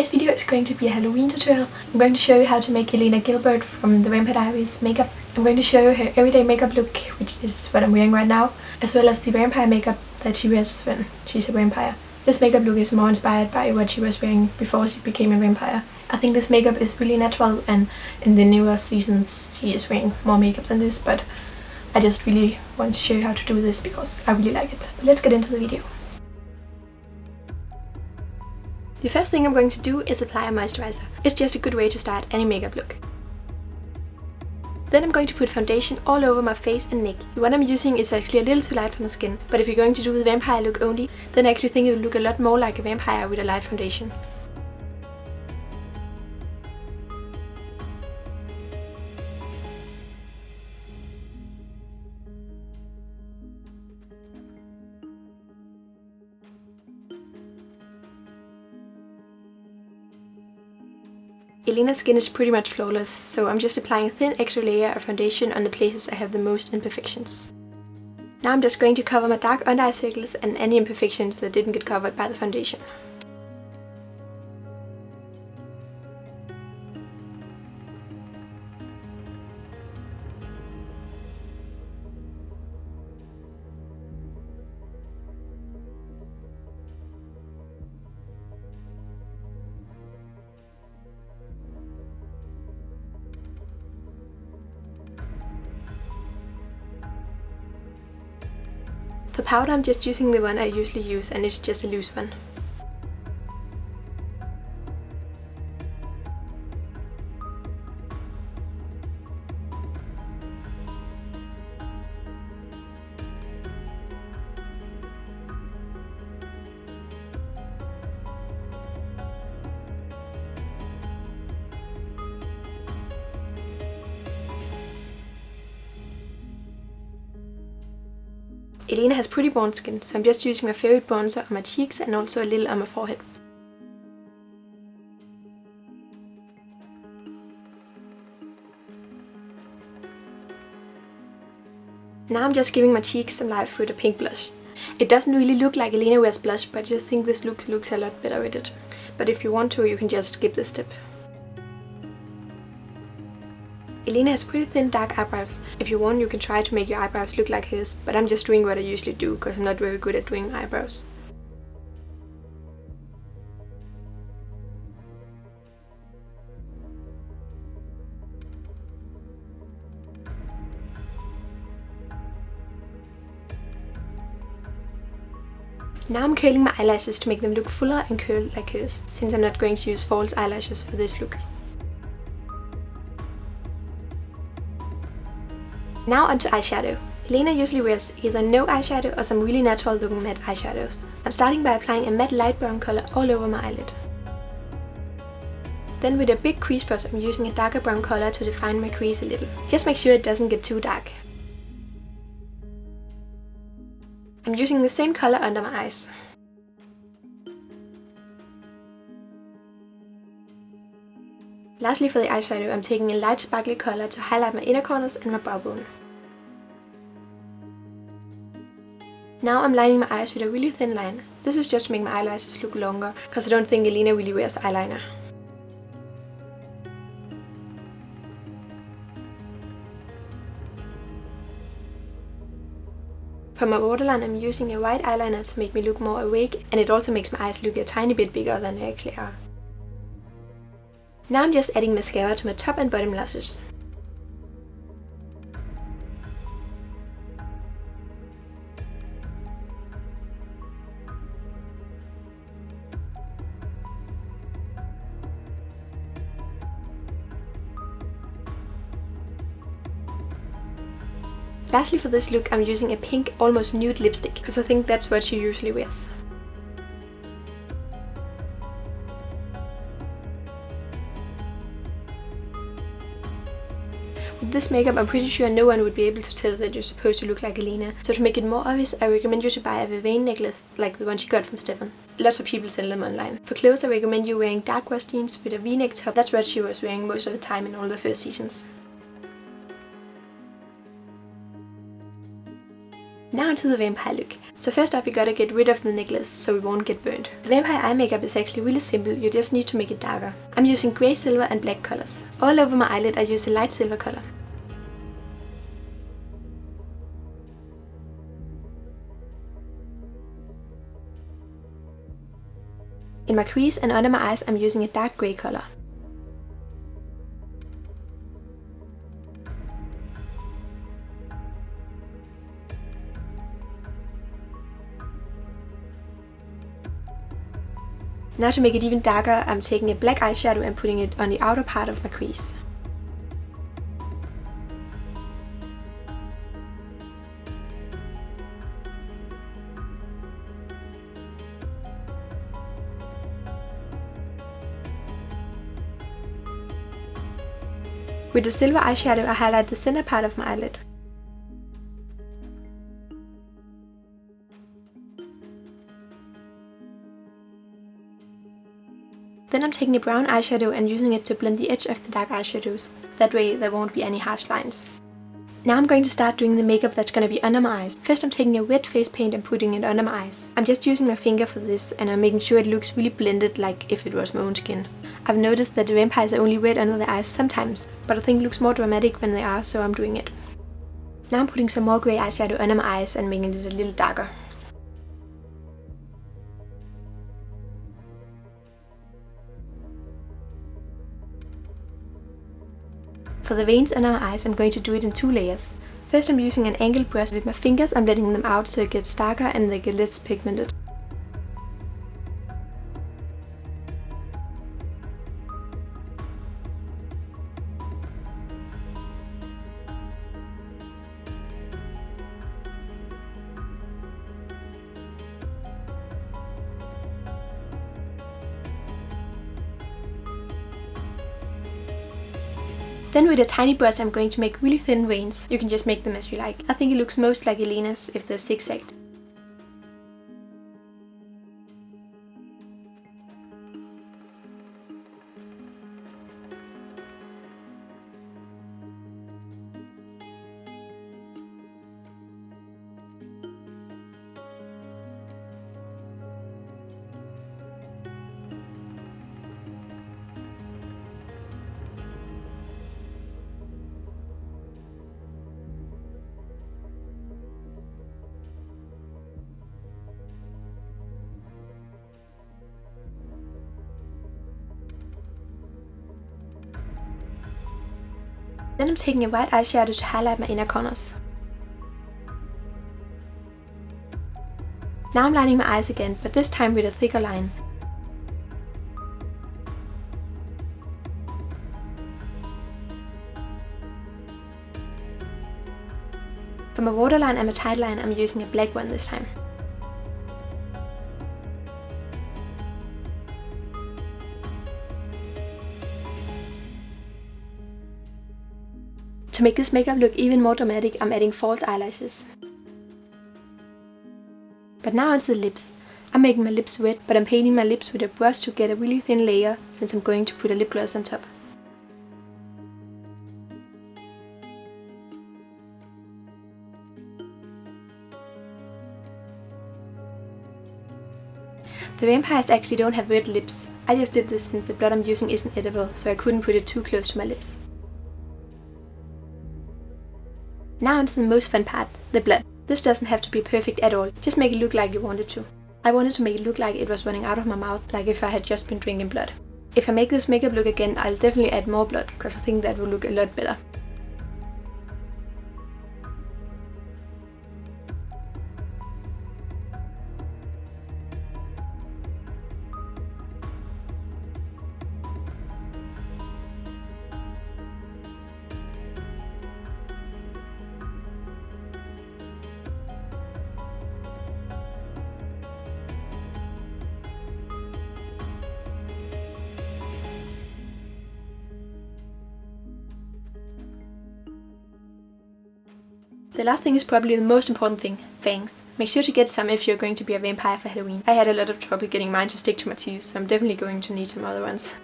Today's video is going to be a Halloween tutorial. I'm going to show you how to make Elena Gilbert from the Vampire Diaries makeup. I'm going to show you her everyday makeup look, which is what I'm wearing right now, as well as the vampire makeup that she wears when she's a vampire. This makeup look is more inspired by what she was wearing before she became a vampire. I think this makeup is really natural, and in the newer seasons she is wearing more makeup than this, but I just really want to show you how to do this because I really like it. Let's get into the video. The first thing I'm going to do is apply a moisturizer. It's just a good way to start any makeup look. Then I'm going to put foundation all over my face and neck. The one I'm using is actually a little too light for my skin, but if you're going to do the vampire look only, then I actually think it will look a lot more like a vampire with a light foundation. Elena's skin is pretty much flawless, so I'm just applying a thin extra layer of foundation on the places I have the most imperfections. Now I'm just going to cover my dark under eye circles and any imperfections that didn't get covered by the foundation. For powder, I'm just using the one I usually use, and it's just a loose one. Elena has pretty bronze skin, so I'm just using my favorite bronzer on my cheeks and also a little on my forehead. Now I'm just giving my cheeks some life with a pink blush. It doesn't really look like Elena wears blush, but I just think this look looks a lot better with it. But if you want to, you can just skip this step. Elena has pretty thin dark eyebrows. If you want, you can try to make your eyebrows look like hers, but I'm just doing what I usually do because I'm not very good at doing eyebrows. Now I'm curling my eyelashes to make them look fuller and curled like hers, since I'm not going to use false eyelashes for this look. Now onto eyeshadow. Elena usually wears either no eyeshadow or some really natural looking matte eyeshadows. I'm starting by applying a matte light brown color all over my eyelid. Then with a big crease brush, I'm using a darker brown color to define my crease a little. Just make sure it doesn't get too dark. I'm using the same color under my eyes. Lastly, for the eyeshadow, I'm taking a light sparkly color to highlight my inner corners and my brow bone. Now I'm lining my eyes with a really thin line. This is just to make my eyelashes look longer, because I don't think Elena really wears eyeliner. For my waterline, I'm using a white eyeliner to make me look more awake, and it also makes my eyes look a tiny bit bigger than they actually are. Now I'm just adding mascara to my top and bottom lashes. Lastly, for this look, I'm using a pink, almost nude lipstick, because I think that's what she usually wears. With this makeup, I'm pretty sure no one would be able to tell that you're supposed to look like Elena, so to make it more obvious, I recommend you to buy a vervain necklace like the one she got from Stefan. Lots of people sell them online. For clothes, I recommend you wearing dark wash jeans with a v-neck top. That's what she was wearing most of the time in all the first seasons. Now onto the vampire look. So first up we gotta get rid of the necklace so we won't get burned. The vampire eye makeup is actually really simple, you just need to make it darker. I'm using grey, silver and black colors. All over my eyelid I use a light silver color. In my crease and under my eyes I'm using a dark grey color. Now to make it even darker, I'm taking a black eyeshadow and putting it on the outer part of my crease. With the silver eyeshadow I highlight the center part of my eyelid. Then I'm taking a brown eyeshadow and using it to blend the edge of the dark eyeshadows. That way there won't be any harsh lines. Now I'm going to start doing the makeup that's going to be under my eyes. First I'm taking a wet face paint and putting it under my eyes. I'm just using my finger for this and I'm making sure it looks really blended like if it was my own skin. I've noticed that the vampires are only red under the eyes sometimes, but I think it looks more dramatic when they are, so I'm doing it. Now I'm putting some more grey eyeshadow under my eyes and making it a little darker. For the veins under my eyes I'm going to do it in 2 layers. First I'm using an angled brush with my fingers, I'm letting them out so it gets darker and they get less pigmented. Then with a tiny brush I'm going to make really thin veins. You can just make them as you like. I think it looks most like Elena's if they're zigzagged. Then I'm taking a white eyeshadow to highlight my inner corners. Now I'm lining my eyes again, but this time with a thicker line. For my waterline and my tight line I'm using a black one this time. To make this makeup look even more dramatic, I'm adding false eyelashes. But now onto the lips. I'm making my lips wet, but I'm painting my lips with a brush to get a really thin layer, since I'm going to put a lip gloss on top. The vampires actually don't have red lips. I just did this since the blood I'm using isn't edible, so I couldn't put it too close to my lips. Now onto the most fun part, the blood. This doesn't have to be perfect at all, just make it look like you want it to. I wanted to make it look like it was running out of my mouth, like if I had just been drinking blood. If I make this makeup look again, I'll definitely add more blood, because I think that will look a lot better. The last thing is probably the most important thing, fangs. Make sure to get some if you're going to be a vampire for Halloween. I had a lot of trouble getting mine to stick to my teeth, so I'm definitely going to need some other ones.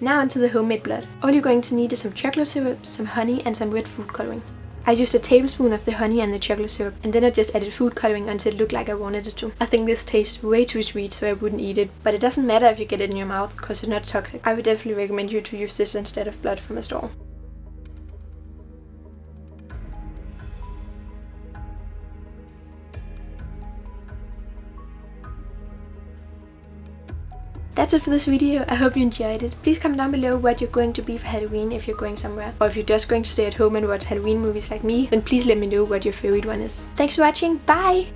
Now onto the homemade blood. All you're going to need is some chocolate syrup, some honey and some red food coloring. I used a tablespoon of the honey and the chocolate syrup, and then I just added food coloring until it looked like I wanted it to. I think this tastes way too sweet, so I wouldn't eat it, but it doesn't matter if you get it in your mouth because it's not toxic. I would definitely recommend you to use this instead of blood from a store. That's it for this video. I hope you enjoyed it. Please comment down below what you're going to be for Halloween if you're going somewhere. Or if you're just going to stay at home and watch Halloween movies like me, then please let me know what your favorite one is. Thanks for watching. Bye!